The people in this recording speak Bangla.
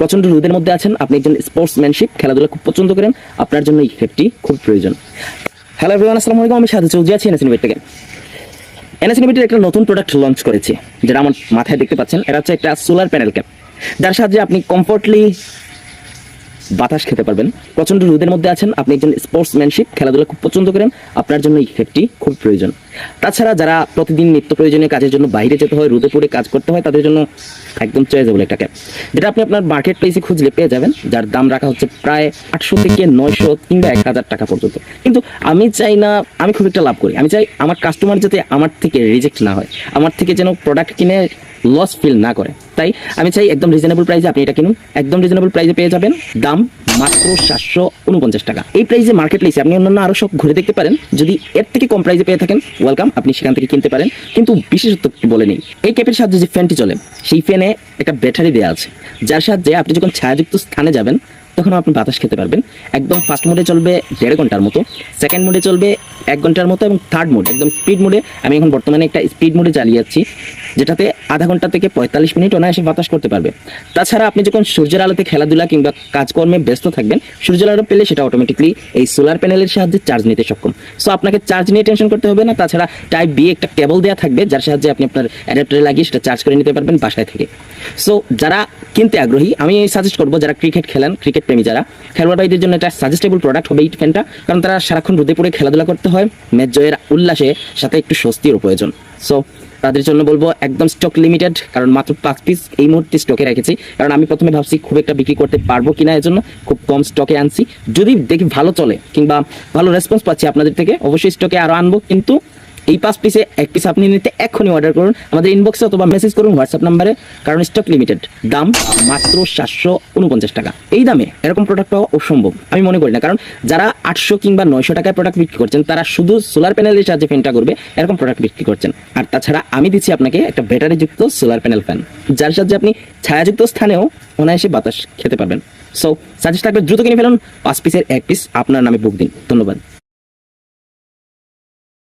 প্রচন্ড রোদের মধ্যে আছেন, আপনি একজন স্পোর্টসম্যানশিপ খেলাধুলা খুব পছন্দ করেন, আপনার জন্য এই ফ্যানটি খুব প্রয়োজন। হ্যালো এভরিওয়ান, আসসালামু আলাইকুম। আমি সাদু চৌধুরী আছি এনএস ইনোভেট থেকে। এনএস ইনোভেটের একটা নতুন প্রোডাক্ট লঞ্চ করেছে, যেটা আমার মাথায় দেখতে পাচ্ছেন। এটা হচ্ছে একটা সোলার প্যানেল ক্যাপ, যার সাহায্যে আপনি কমফোর্টলি বাতাস খেতে পারবেন। প্রচন্ড রোদের মধ্যে আছেন, আপনি একজন স্পোর্টসম্যানশিপ খেলাধুলা খুব পছন্দ করেন, আপনার জন্য এই ফ্যানটি খুব প্রয়োজন। তাছাড়া যারা প্রতিদিন নিত্য প্রয়োজনীয় কাজের জন্য বাইরে যেতে হয়, রোদে পড়ে কাজ করতে হয়, তাদের জন্য একদম চয়েজেবল একটা ক্যাপ, যেটা আপনি আপনার মার্কেট প্লেসে খুঁজলে পেয়ে যাবেন, যার দাম রাখা হচ্ছে প্রায় 800 থেকে 900 কিংবা 1000 টাকা পর্যন্ত। কিন্তু আমি চাই না আমি খুব একটা লাভ করি, আমি চাই আমার কাস্টমার যাতে আমার থেকে রিজেক্ট না হয়, আমার থেকে যেন প্রোডাক্ট কিনে লস ফিল না করে। তাই আমি চাই একদম রিজনেবল প্রাইসে আপনি এটা কিনুন। একদম রিজনেবল প্রাইসে পেয়ে যাবেন, দাম মাত্র 749 টাকা। এই প্রাইসে মার্কেট প্লেসে আপনি অন্যান্য আরও সব ঘুরে দেখতে পারেন, যদি এর থেকে কম প্রাইসে পেয়ে থাকেন ওয়েলকাম, আপনি সেখান থেকে কিনতে পারেন। কিন্তু বিশেষত্ব কি বলে নেই, এই ক্যাপের সাহায্যে যে ফ্যানটি চলে, সেই ফ্যানে একটা ব্যাটারি দেওয়া আছে, যার সাহায্যে আপনি যখন ছায়াযুক্ত স্থানে যাবেন তখন আপনি বাতাস খেতে পারবেন। একদম ফার্স্ট মোডে চলবে 1.5 ঘন্টার মতো, সেকেন্ড মোডে চলবে 1 ঘন্টার মতো, এবং থার্ড মোড একদম স্পিড মোডে, আমি এখন বর্তমানে একটা স্পিড মোডে চালিয়ে যাচ্ছি, যেটাতে আধা ঘন্টা থেকে 45 মিনিট অনায়াসে বাতাস করতে পারবে। তাছাড়া আপনি যখন সূর্যের আলোতে খেলাধুলা কিংবা কাজকর্মে ব্যস্ত থাকবেন, সূর্যের আলো পেলে সেটা অটোমেটিকলি এই সোলার প্যানেলের সাহায্যে চার্জ নিতে সক্ষম। সো আপনাকে চার্জ নিয়ে টেনশন করতে হবে না। তাছাড়া টাইপ বি একটা কেবল দেওয়া থাকবে, যার সাহায্যে আপনি আপনার অ্যাডাপ্টারে লাগিয়ে সেটা চার্জ করে নিতে পারবেন বাসায় থেকে। সো যারা কিনতে আগ্রহী, আমি সাজেস্ট করবো যারা ক্রিকেট খেলেন, ক্রিকেট প্রেমী যারা, খেলোয়াড় ভাইদের জন্য এটা সাজেস্টেবল প্রোডাক্ট হবে এই ফ্যানটা, কারণ তারা সারাক্ষণ রোদে পড়ে খেলাধুলা করতে হয়, ম্যাচ জয়ের উল্লাসে সাথে একটু স্বস্তিরও প্রয়োজন। সো তাদের জন্য বলবো একদম স্টক লিমিটেড, কারণ মাত্র 5 পিস এই মুহূর্তে স্টকে রেখেছি। কারণ আমি প্রথমে ভাবছি খুব একটা বিক্রি করতে পারবো কিনা, এর জন্য খুব কম স্টকে আনছি। যদি দেখি ভালো চলে কিংবা ভালো রেসপন্স পাচ্ছি আপনাদের থেকে, অবশ্যই স্টকে আরও আনবো। কিন্তু এই 5 পিসে 1 পিস আপনি নিতে এক্ষুনি অর্ডার করুন, আমাদের ইনবক্সে অথবা মেসেজ করুন হোয়াটসঅ্যাপ নাম্বারে, কারণ স্টক লিমিটেড, দাম মাত্র 749 টাকা। এই দামে এরকম প্রোডাক্ট পাওয়া অসম্ভব আমি মনে করি না, কারণ যারা 800 কিংবা 900 টাকায় প্রোডাক্ট বিক্রি করছেন, তারা শুধু সোলার প্যানেলের সাহায্যে ফ্যানটা করবে, এরকম প্রোডাক্ট বিক্রি করছেন। আর তাছাড়া আমি দিচ্ছি আপনাকে একটা ব্যাটারিযুক্ত সোলার প্যানেল ফ্যান, যার সাহায্যে আপনি ছায়াযুক্ত স্থানেও অনায়াসে বাতাস খেতে পারবেন। সো সাজেস্ট থাকবে দ্রুত কিনে ফেলুন, 5 পিসের 1 পিস আপনার নামে বুক দিন। ধন্যবাদ।